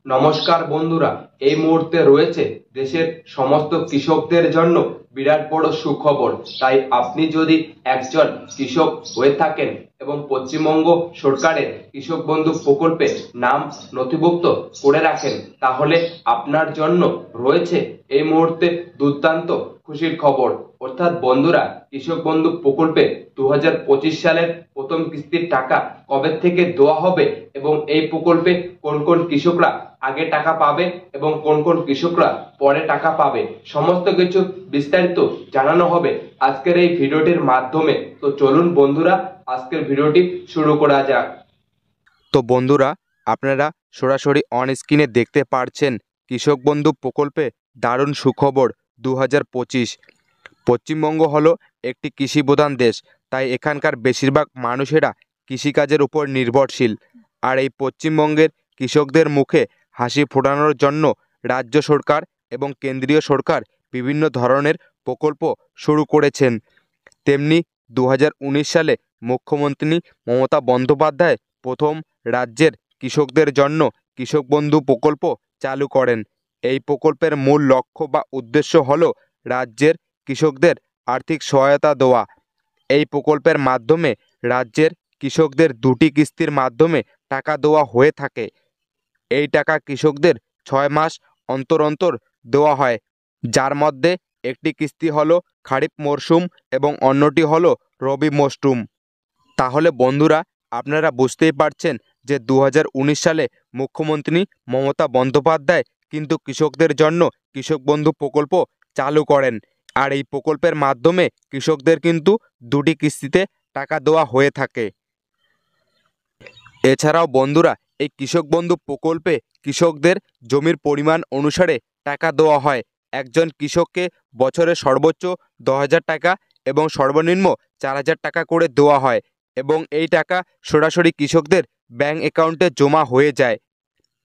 নমস্কার বন্ধুরা, এই মুহূর্তে রয়েছে দেশের সমস্ত কৃষকদের জন্য বিরাট বড় সুখবর। তাই আপনি যদি একজন কৃষক হয়ে থাকেন এবং পশ্চিমবঙ্গ সরকারের কৃষক বন্ধু প্রকল্পে নাম নথিভুক্ত করে রাখেন, তাহলে আপনার জন্য রয়েছে এই মুহূর্তে দুর্দান্ত খুশির খবর। অর্থাৎ বন্ধুরা, কৃষক বন্ধু প্রকল্পে 2025 সালের প্রথম কিস্তির টাকা কবে থেকে দেওয়া হবে এবং এই প্রকল্পে কোন কোন কৃষকরা আগে টাকা পাবে এবং কোন কোন কৃষকরা পরে টাকা পাবে, সমস্ত কিছু বিস্তারিত জানানো হবে আজকের এই ভিডিওটির মাধ্যমে। তো চলুন বন্ধুরা, আজকের ভিডিওটি শুরু করা যাক। তো বন্ধুরা, আপনারা সরাসরি অন স্ক্রিনে দেখতে পারছেন কৃষক বন্ধু প্রকল্পে দারুণ সুখবর। 2025 পশ্চিমবঙ্গ হলো একটি কৃষিপ্রধান দেশ, তাই এখানকার বেশিরভাগ মানুষেরা কৃষিকাজের উপর নির্ভরশীল। আর এই পশ্চিমবঙ্গের কৃষকদের মুখে হাসি ফোটানোর জন্য রাজ্য সরকার এবং কেন্দ্রীয় সরকার বিভিন্ন ধরনের প্রকল্প শুরু করেছেন। তেমনি 2019 সালে মুখ্যমন্ত্রী মমতা বন্দ্যোপাধ্যায় প্রথম রাজ্যের কৃষকদের জন্য কৃষক বন্ধু প্রকল্প চালু করেন। এই প্রকল্পের মূল লক্ষ্য বা উদ্দেশ্য হল রাজ্যের কৃষকদের আর্থিক সহায়তা দেওয়া। এই প্রকল্পের মাধ্যমে রাজ্যের কৃষকদের দুটি কিস্তির মাধ্যমে টাকা দেওয়া হয়ে থাকে। এই টাকা কৃষকদের 6 মাস অন্তর অন্তর দেওয়া হয়, যার মধ্যে একটি কিস্তি হলো খারিফ মরশুম এবং অন্যটি হলো রবি মরশুম। তাহলে বন্ধুরা, আপনারা বুঝতেই পারছেন যে 2019 সালে মুখ্যমন্ত্রী মমতা বন্দ্যোপাধ্যায় কিন্তু কৃষকদের জন্য কৃষক বন্ধু প্রকল্প চালু করেন। আর এই প্রকল্পের মাধ্যমে কৃষকদের কিন্তু দুটি কিস্তিতে টাকা দেওয়া হয়ে থাকে। এছাড়াও বন্ধুরা, এই কৃষক বন্ধু প্রকল্পে কৃষকদের জমির পরিমাণ অনুসারে টাকা দেওয়া হয়। একজন কৃষককে বছরে সর্বোচ্চ 10,000 টাকা এবং সর্বনিম্ন 4,000 টাকা করে দেওয়া হয় এবং এই টাকা সরাসরি কৃষকদের ব্যাংক অ্যাকাউন্টে জমা হয়ে যায়।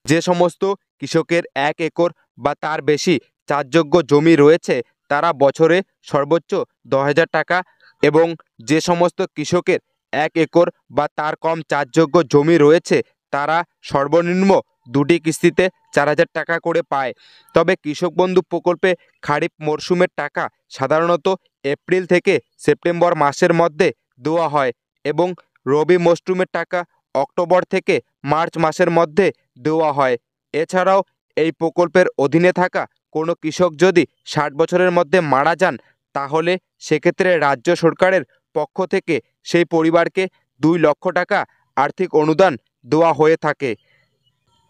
যে সমস্ত কৃষকের 1 একর বা তার বেশি চাষযোগ্য জমি রয়েছে তারা বছরে সর্বোচ্চ 10,000 টাকা এবং যে সমস্ত কৃষকের 1 একর বা তার কম চাষযোগ্য জমি রয়েছে তারা সর্বনিম্ন দুটি কিস্তিতে 4,000 টাকা করে পায়। তবে কৃষক বন্ধু প্রকল্পে খারিফ মরশুমের টাকা সাধারণত এপ্রিল থেকে সেপ্টেম্বর মাসের মধ্যে দেওয়া হয় এবং রবি মরশুমের টাকা অক্টোবর থেকে মার্চ মাসের মধ্যে দেওয়া হয়। এছাড়াও এই প্রকল্পের অধীনে থাকা কোনো কৃষক যদি 60 বছরের মধ্যে মারা যান, তাহলে সেক্ষেত্রে রাজ্য সরকারের পক্ষ থেকে সেই পরিবারকে 2 লক্ষ টাকা আর্থিক অনুদান দেওয়া হয়ে থাকে।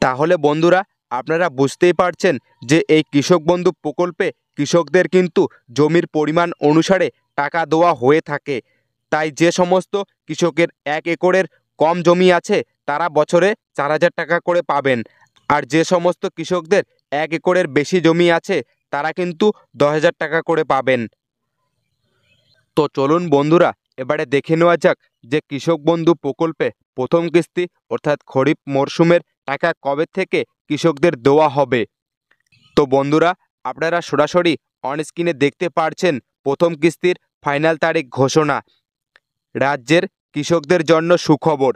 তাহলে বন্ধুরা, আপনারা বুঝতেই পারছেন যে এই কৃষক বন্ধু প্রকল্পে কৃষকদের কিন্তু জমির পরিমাণ অনুসারে টাকা দেওয়া হয়ে থাকে। তাই যে সমস্ত কৃষকের 1 একরের কম জমি আছে তারা বছরে 4,000 টাকা করে পাবেন, আর যে সমস্ত কৃষকদের 1 একরের বেশি জমি আছে তারা কিন্তু 10,000 টাকা করে পাবেন। তো চলুন বন্ধুরা, এবারে দেখে নেওয়া যাক যে কৃষক বন্ধু প্রকল্পে প্রথম কিস্তি অর্থাৎ খরিফ মরশুমের টাকা কবে থেকে কৃষকদের দেওয়া হবে। তো বন্ধুরা, আপনারা সরাসরি অন স্ক্রিনে দেখতে পারছেন প্রথম কিস্তির ফাইনাল তারিখ ঘোষণা। রাজ্যের কৃষকদের জন্য সুখবর।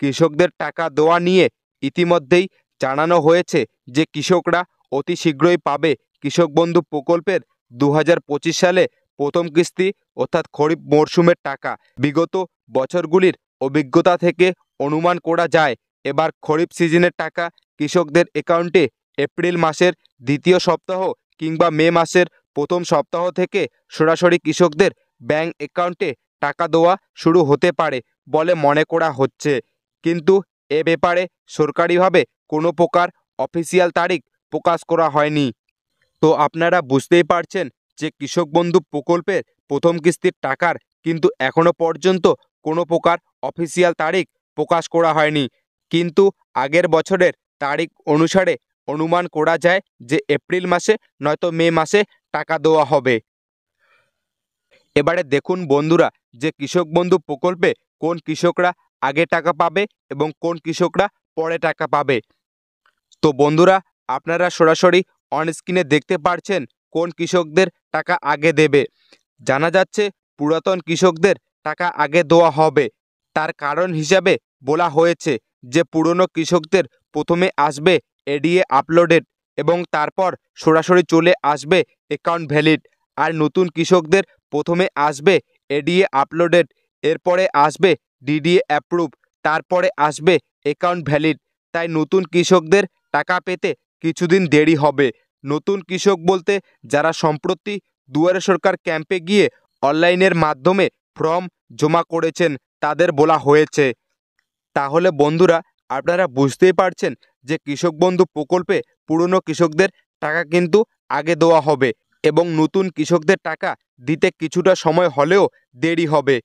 কৃষকদের টাকা দেওয়া নিয়ে ইতিমধ্যেই জানানো হয়েছে যে কৃষকরা অতি শীঘ্রই পাবে কৃষক বন্ধু প্রকল্পের 2025 সালে প্রথম কিস্তি অর্থাৎ খরিফ মরশুমের টাকা। বিগত বছরগুলির অভিজ্ঞতা থেকে অনুমান করা যায় এবার খরিফ সিজনের টাকা কৃষকদের অ্যাকাউন্টে এপ্রিল মাসের দ্বিতীয় সপ্তাহ কিংবা মে মাসের প্রথম সপ্তাহ থেকে সরাসরি কৃষকদের ব্যাংক অ্যাকাউন্টে টাকা দেওয়া শুরু হতে পারে বলে মনে করা হচ্ছে। কিন্তু এ ব্যাপারে সরকারিভাবে কোনো প্রকার অফিসিয়াল তারিখ প্রকাশ করা হয়নি। তো আপনারা বুঝতেই পারছেন যে কৃষক বন্ধু প্রকল্পের প্রথম কিস্তির টাকার কিন্তু এখনো পর্যন্ত কোনো প্রকার অফিসিয়াল তারিখ প্রকাশ করা হয়নি, কিন্তু আগের বছরের তারিখ অনুসারে অনুমান করা যায় যে এপ্রিল মাসে নয়তো মে মাসে টাকা দেওয়া হবে। এবারে দেখুন বন্ধুরা যে কৃষক বন্ধু প্রকল্পে কোন কৃষকরা আগে টাকা পাবে এবং কোন কৃষকরা পরে টাকা পাবে। তো বন্ধুরা, আপনারা সরাসরি অন স্ক্রিনে দেখতে পারছেন কোন কৃষকদের টাকা আগে দেবে। জানা যাচ্ছে পুরাতন কৃষকদের টাকা আগে দেওয়া হবে। তার কারণ হিসাবে বলা হয়েছে যে পুরনো কৃষকদের প্রথমে আসবে এডিএ আপলোডেড এবং তারপর সরাসরি চলে আসবে অ্যাকাউন্ট ভ্যালিড। আর নতুন কৃষকদের প্রথমে আসবে এডিএ আপলোডেড, এরপরে আসবে ডিডিএ অ্যাপ্রুভ, তারপরে আসবে অ্যাকাউন্ট ভ্যালিড। তাই নতুন কৃষকদের টাকা পেতে কিছুদিন দেরি হবে। নতুন কৃষক বলতে যারা সম্প্রতি দুয়ারে সরকার ক্যাম্পে গিয়ে অনলাইনের মাধ্যমে ফর্ম জমা করেছেন তাদের বলা হয়েছে। তাহলে বন্ধুরা, আপনারা বুঝতেই পারছেন যে কৃষক বন্ধু প্রকল্পে পুরনো কৃষকদের টাকা কিন্তু আগে দেওয়া হবে এবং নতুন কৃষকদের টাকা দিতে কিছুটা সময় হলেও দেরি হবে।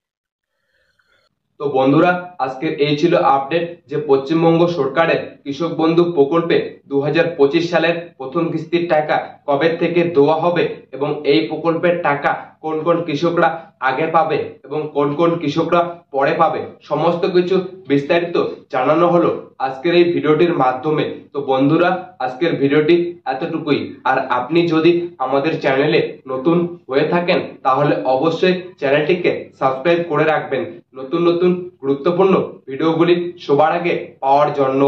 তো বন্ধুরা, আজকের এই ছিল আপডেট যে পশ্চিমবঙ্গ সরকারের কৃষক বন্ধু প্রকল্পে 2025 সালের প্রথম কিস্তির টাকা কবে থেকে দেওয়া হবে এবং এই প্রকল্পের টাকা কোন কোন কৃষকরা আগে পাবে এবং কোন কোন কৃষকরা পরে পাবে, সমস্ত কিছু বিস্তারিত জানানো হলো আজকের এই ভিডিওটির মাধ্যমে। তো বন্ধুরা, আজকের ভিডিওটি এতটুকুই। আর আপনি যদি আমাদের চ্যানেলে নতুন হয়ে থাকেন তাহলে অবশ্যই চ্যানেলটিকে সাবস্ক্রাইব করে রাখবেন নতুন নতুন গুরুত্বপূর্ণ ভিডিওগুলি সবার আগে পাওয়ার জন্য।